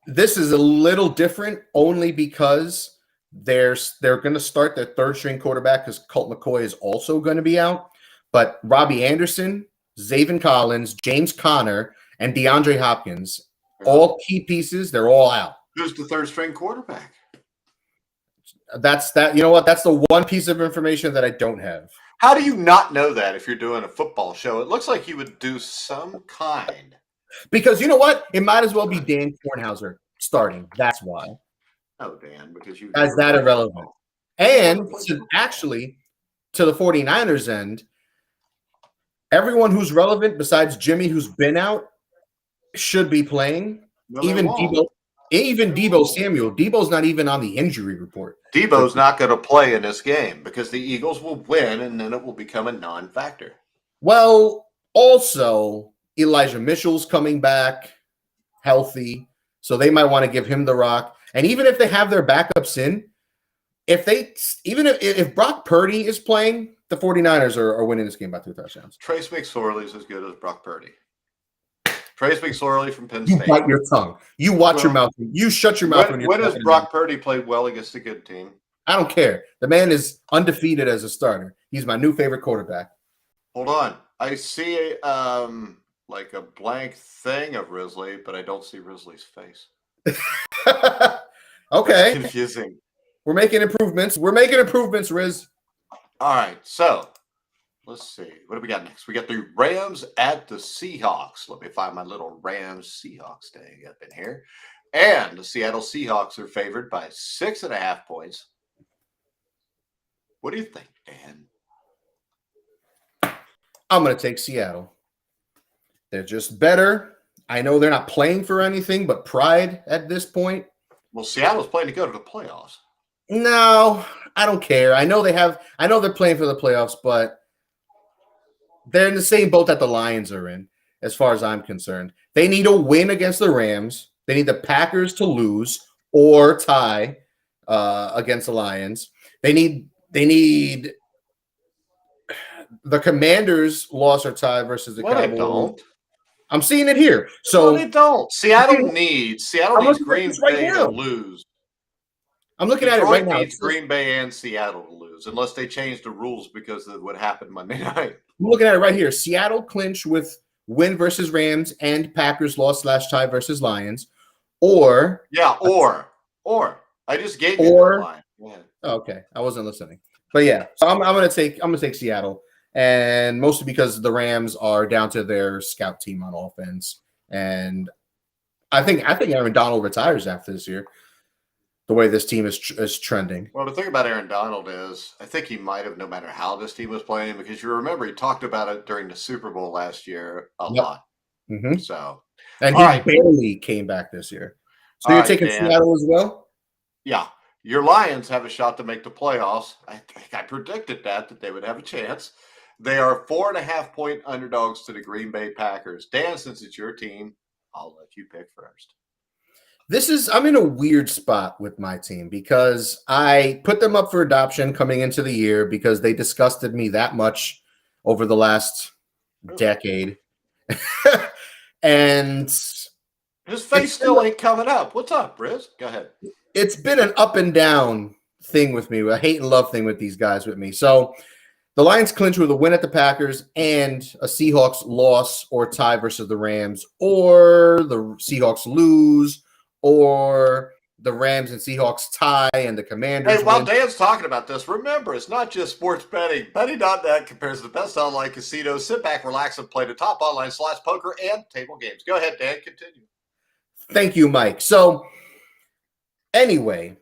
This is a little different only because they're going to start their third-string quarterback because Colt McCoy is also going to be out. But Robbie Anderson, Zaven Collins, James Conner, and DeAndre Hopkins, all key pieces, they're all out. Who's the third-string quarterback? That's that. You know what? That's the one piece of information that I don't have. How do you not know that if you're doing a football show? It looks like you would do some kind. Because you know what? It might as well be Dan Kornhauser starting. That's why. Oh, Dan, because you as that irrelevant. And actually, to the 49ers end, everyone who's relevant besides Jimmy, who's been out, should be playing. No, even Deebo Samuel. Deebo's not even on the injury report. Deebo's not going to play in this game because the Eagles will win, and then it will become a non-factor. Well, also, Elijah Mitchell's coming back healthy, so they might want to give him the rock. And even if they have their backups in, if Brock Purdy is playing, the 49ers are winning this game by 2 touchdowns. Trace McSorley is as good as Brock Purdy. Trace McSorley from Penn State. You bite your tongue. You watch your mouth. You shut your mouth. When has Brock Purdy played well against a good team? I don't care. The man is undefeated as a starter. He's my new favorite quarterback. Hold on. I see like a blank thing of Risley, but I don't see Risley's face. Okay. That's confusing. We're making improvements. Riz. All right. So let's see. What do we got next? We got the Rams at the Seahawks. Let me find my little Rams Seahawks thing up in here. And the Seattle Seahawks are favored by 6.5 points. What do you think, Dan? I'm going to take Seattle. They're just better. I know they're not playing for anything but pride at this point. Well, Seattle's playing to go to the playoffs. No, I don't care. I know they're playing for the playoffs, but they're in the same boat that the Lions are in, as far as I'm concerned. They need a win against the Rams. They need the Packers to lose or tie against the Lions. They need the Commanders loss or tie versus the Cowboys. They don't. I'm seeing it here. So they don't. Seattle needs Green Bay to lose. I'm looking at it right now. Needs Green Bay and Seattle to lose, unless they change the rules because of what happened Monday night. I'm looking at it right here. Seattle clinch with win versus Rams and Packers loss / tie versus Lions, or I just gave you the line. Yeah. Okay, I wasn't listening, but yeah. So I'm gonna take Seattle, and mostly because the Rams are down to their scout team on offense, and I think Aaron Donald retires after this year. The way this team is trending. Well, the thing about Aaron Donald is I think he might have, no matter how this team was playing, because you remember he talked about it during the Super Bowl last year a lot. Mm-hmm. So, and he barely came back this year. So you're taking Seattle as well? Yeah. Your Lions have a shot to make the playoffs. I think I predicted that they would have a chance. They are 4.5-point underdogs to the Green Bay Packers. Dan, since it's your team, I'll let you pick first. I'm in a weird spot with my team because I put them up for adoption coming into the year because they disgusted me that much over the last decade. And his face still ain't coming up. What's up, Briz? Go ahead. It's been an up and down thing with me, a hate and love thing with these guys with me. So the Lions clinch with a win at the Packers and a Seahawks loss or tie versus the Rams, or the Seahawks lose, or the Rams and Seahawks tie and the Commanders. Hey, while Dan's talking about this, remember, it's not just sports betting. Betting.net compares the best online casinos. Sit back, relax, and play the top online slots, poker, and table games. Go ahead, Dan. Continue. Thank you, Mike. So, anyway,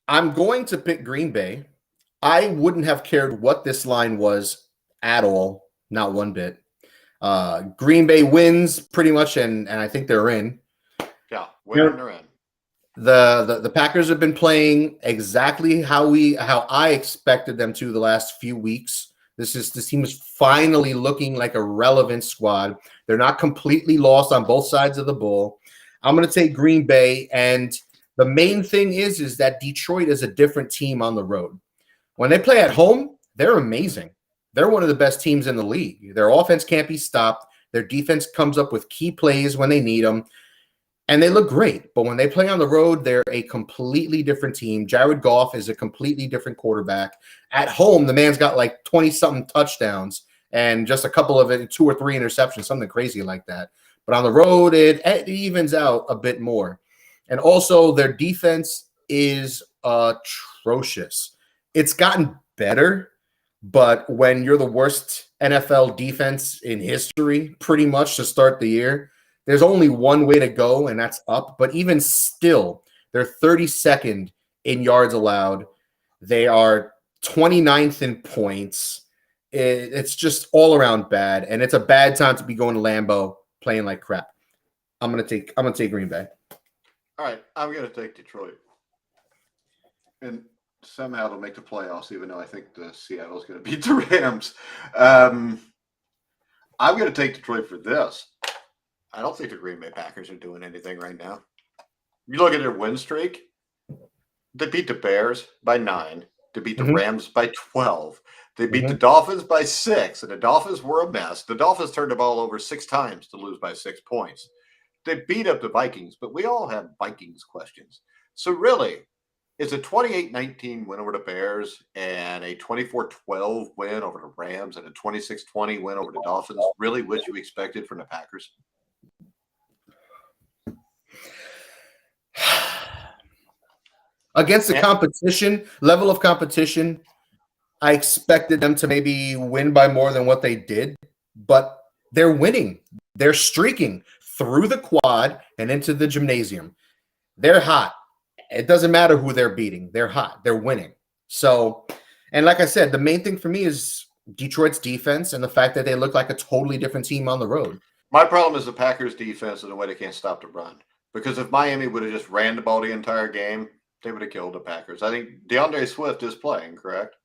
I'm going to pick Green Bay I wouldn't have cared what this line was at all, not one bit. Green Bay wins pretty much, and I think they're in. Yeah, winning they're in. The Packers have been playing exactly how I expected them to the last few weeks. This team is finally looking like a relevant squad. They're not completely lost on both sides of the ball. I'm going to take Green Bay, and the main thing is that Detroit is a different team on the road. When they play at home, they're amazing. They're one of the best teams in the league. Their offense can't be stopped. Their defense comes up with key plays when they need them. And they look great, but when they play on the road, they're a completely different team. Jared Goff is a completely different quarterback. At home, the man's got like 20-something touchdowns and just a couple of it, 2 or 3 interceptions, something crazy like that. But on the road, it evens out a bit more. And also, their defense is atrocious. It's gotten better, but when you're the worst NFL defense in history, pretty much to start the year, there's only one way to go, and that's up. But even still, they're 32nd in yards allowed. They are 29th in points. It's just all around bad, and it's a bad time to be going to Lambeau playing like crap. I'm gonna take Green Bay. All right, I'm gonna take Detroit, and somehow they'll make the playoffs, even though I think the Seattle's gonna beat the Rams. I'm gonna take Detroit for this. I don't think the Green Bay Packers are doing anything right now. You look at their win streak, they beat the Bears by 9. They beat the Rams by 12. They beat the Dolphins by 6, and the Dolphins were a mess. The Dolphins turned the ball over 6 times to lose by 6 points. They beat up the Vikings, but we all have Vikings questions. So really, it's a 28-19 win over the Bears and a 24-12 win over the Rams and a 26-20 win over the Dolphins really what you expected from the Packers? Against the competition, level of competition, I expected them to maybe win by more than what they did, but they're winning. They're streaking through the quad and into the gymnasium. They're hot. It doesn't matter who they're beating. They're hot. They're winning. So, and like I said, the main thing for me is Detroit's defense and the fact that they look like a totally different team on the road. My problem is the Packers' defense and the way they can't stop the run. Because if Miami would have just ran the ball the entire game, they would have killed the Packers. I think DeAndre Swift is playing, correct?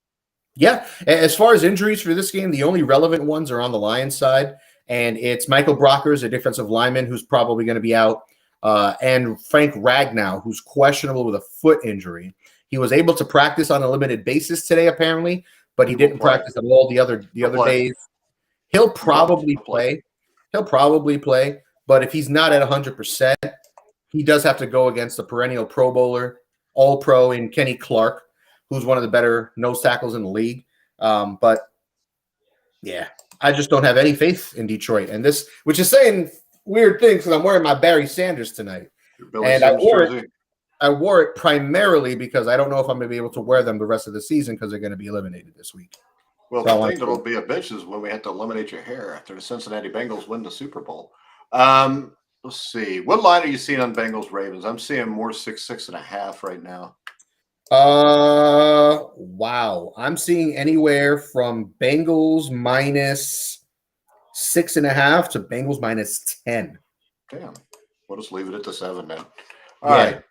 Yeah. As far as injuries for this game, the only relevant ones are on the Lions side, and it's Michael Brockers, a defensive lineman, who's probably going to be out, and Frank Ragnow, who's questionable with a foot injury. He was able to practice on a limited basis today, apparently, but he didn't practice at all the other days. He'll probably play. He'll probably play, but if he's not at 100%, he does have to go against the perennial Pro Bowler, All-Pro in Kenny Clark, who's one of the better nose tackles in the league. But yeah, I just don't have any faith in Detroit. And this, which is saying weird things because I'm wearing my Barry Sanders tonight. And I wore it primarily because I don't know if I'm going to be able to wear them the rest of the season because they're going to be eliminated this week. Well, so the thing that'll be a bitch is when we have to eliminate your hair after the Cincinnati Bengals win the Super Bowl. Let's see. What line are you seeing on Bengals Ravens? I'm seeing more 6.5 right now. Wow. I'm seeing anywhere from Bengals minus 6.5 to Bengals minus 10. Damn. We'll just leave it at the 7 then. All right.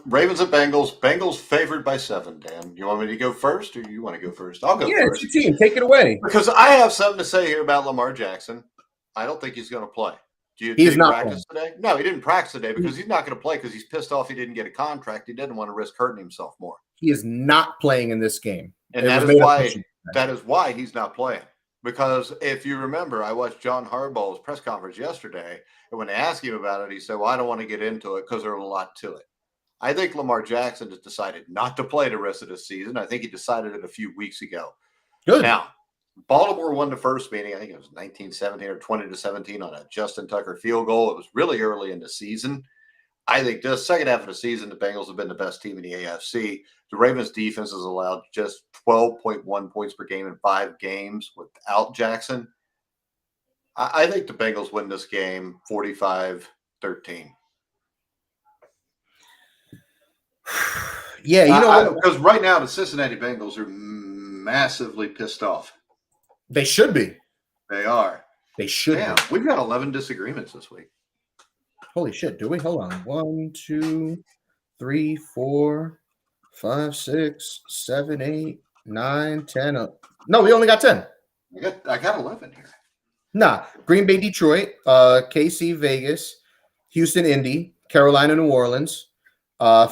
Ravens and Bengals. Bengals favored by 7, Dan. You want me to go first or you want to go first? I'll go first. Yeah, it's your team. Take it away. Because I have something to say here about Lamar Jackson. I don't think he's going to play. Did he practice today? No, he didn't practice today because he's not going to play because he's pissed off he didn't get a contract. He didn't want to risk hurting himself more. He is not playing in this game. And that is why he's not playing. Because if you remember, I watched John Harbaugh's press conference yesterday, and when they asked him about it, he said, well, I don't want to get into it because there's a lot to it. I think Lamar Jackson has decided not to play the rest of the season. I think he decided it a few weeks ago. Good. Now, Baltimore won the first meeting. I think it was 19-17 or 20-17 on a Justin Tucker field goal. It was really early in the season. I think this second half of the season, the Bengals have been the best team in the AFC. The Ravens defense has allowed just 12.1 points per game in 5 games without Jackson. I think the Bengals win this game 45-13. Yeah, you know what? Because right now the Cincinnati Bengals are massively pissed off. They should be. They are. They should Damn, be. we've got 11 disagreements this week. Holy shit, do we? Hold on. 1, 2, 3, 4, 5, 6, 7, 8, 9, 10. No, we only got 10. I got 11 here. Nah. Green Bay, Detroit, KC, Vegas, Houston, Indy, Carolina, New Orleans,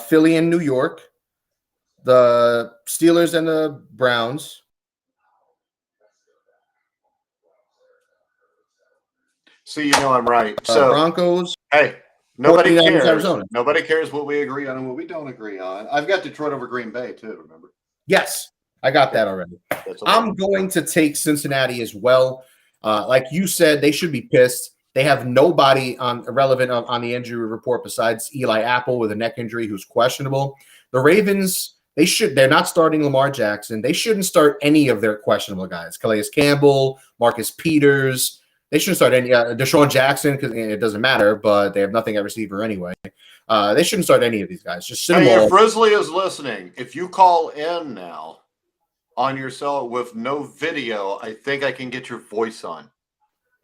Philly and New York, the Steelers and the Browns. See, you know I'm right. So Broncos. Hey, nobody 49ers, cares. Arizona. Nobody cares what we agree on and what we don't agree on. I've got Detroit over Green Bay too. Remember? Yes, I got that already. I'm going to take Cincinnati as well. Like you said, they should be pissed. They have nobody relevant on the injury report besides Eli Apple with a neck injury who's questionable. The Ravens, they're not starting Lamar Jackson. They shouldn't start any of their questionable guys. Calais Campbell, Marcus Peters. They shouldn't start any Deshaun Jackson because it doesn't matter, but they have nothing at receiver anyway. They shouldn't start any of these guys. Just sit them all. If Frizzly is listening, if you call in now on your cell with no video, I think I can get your voice on.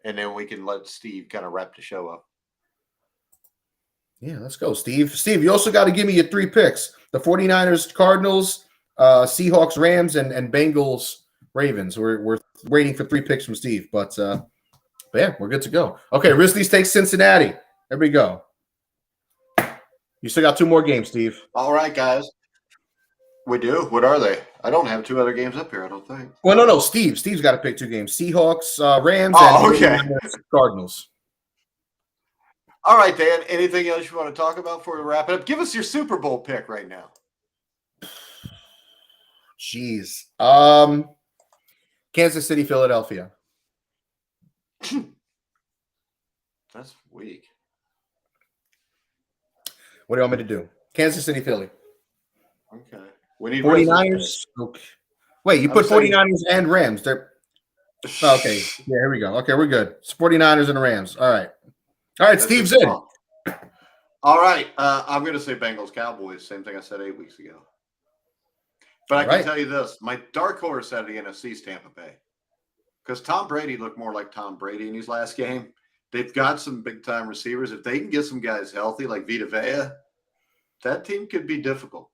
And then we can let Steve kind of wrap the show up. Yeah, let's go, Steve. Steve, you also got to give me your 3 picks. The 49ers, Cardinals, Seahawks, Rams, and Bengals, Ravens. We're waiting for 3 picks from Steve, but yeah, we're good to go. Okay, Risley's takes Cincinnati. There we go. You still got 2 more games, Steve. All right, guys. We do? What are they? I don't have 2 other games up here, I don't think. Well, no. Steve's got to pick 2 games. Seahawks, Rams, and Cardinals. All right, Dan. Anything else you want to talk about before we wrap it up? Give us your Super Bowl pick right now. Jeez. Kansas City, Philadelphia. That's weak. What do you want me to do? Kansas City, Philly. Okay. We need 49ers. Okay. Wait, you put 49ers and Rams. They're okay. Yeah, here we go. Okay, we're good. It's 49ers and Rams. All right. Steve's in. All right. I'm going to say Bengals Cowboys. Same thing I said 8 weeks ago. But I can tell you this. My dark horse out of the NFC is Tampa Bay. Because Tom Brady looked more like Tom Brady in his last game. They've got some big-time receivers. If they can get some guys healthy like Vita Vea, that team could be difficult.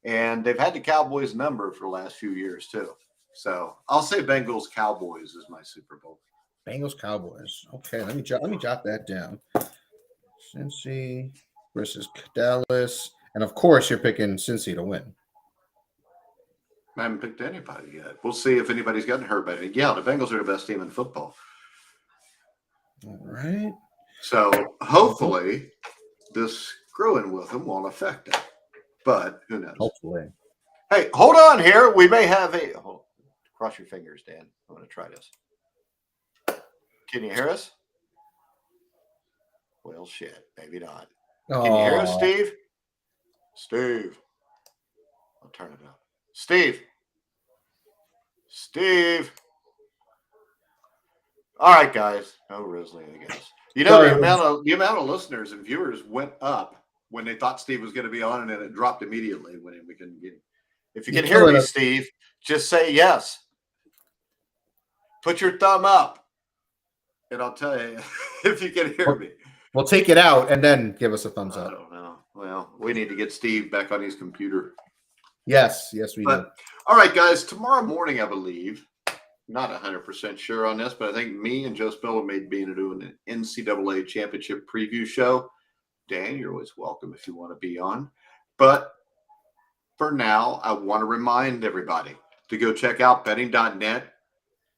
And they've had the Cowboys number for the last few years too. So I'll say Bengals Cowboys is my Super Bowl. Bengals Cowboys. Okay, let me jot that down. Cincy versus Dallas, and of course you're picking Cincy to win. I haven't picked anybody yet. We'll see if anybody's gotten hurt by it. Yeah, the Bengals are the best team in football. All right. So hopefully this screwing with them won't affect it. But who knows? Hopefully. Hey, hold on here. We may have cross your fingers, Dan. I'm going to try this. Can you hear us? Well, shit. Maybe not. Can you hear us, Steve? Steve. I'll turn it up. Steve. All right, guys. No Risley, I guess. You know, the amount of listeners and viewers went up when they thought Steve was going to be on, and then it dropped immediately when we couldn't get him. If you can hear me, Steve, just say yes. Put your thumb up, and I'll tell you if you can hear me. We'll take it out and then give us a thumbs up. I don't know. Well, we need to get Steve back on his computer. Yes, we do. All right, guys. Tomorrow morning, I believe, not 100% sure on this, but I think me and Joe Spiller may be doing an NCAA championship preview show. Dan, you're always welcome if you want to be on. But for now, I want to remind everybody to go check out betting.net.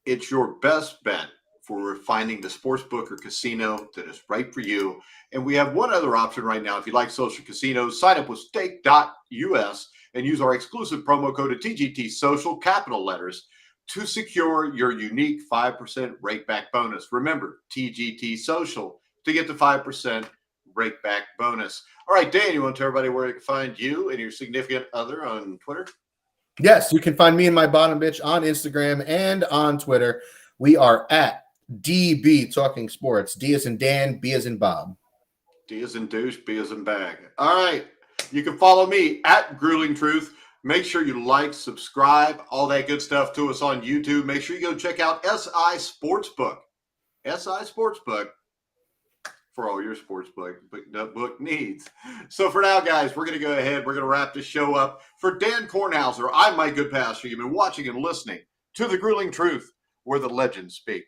It's your best bet for finding the sportsbook or casino that is right for you. And we have one other option right now. If you like social casinos, sign up with stake.us and use our exclusive promo code of TGT Social, capital letters, to secure your unique 5% rake back bonus. Remember, TGT Social to get the 5% rake back bonus. All right, Dan, you want to tell everybody where you can find you and your significant other on Twitter? Yes, you can find me and my bottom bitch on Instagram and on Twitter. We are at DB Talking Sports. D as in Dan, B as in Bob. D as in douche, B as in bag. All right. You can follow me at Grueling Truth. Make sure you like, subscribe, all that good stuff to us on YouTube. Make sure you go check out SI Sportsbook. SI Sportsbook for all your sportsbook book needs. So for now, guys, we're going to go ahead. We're going to wrap this show up. For Dan Kornhauser, I'm Mike Goodpasture. You've been watching and listening to The Grueling Truth, where the legends speak.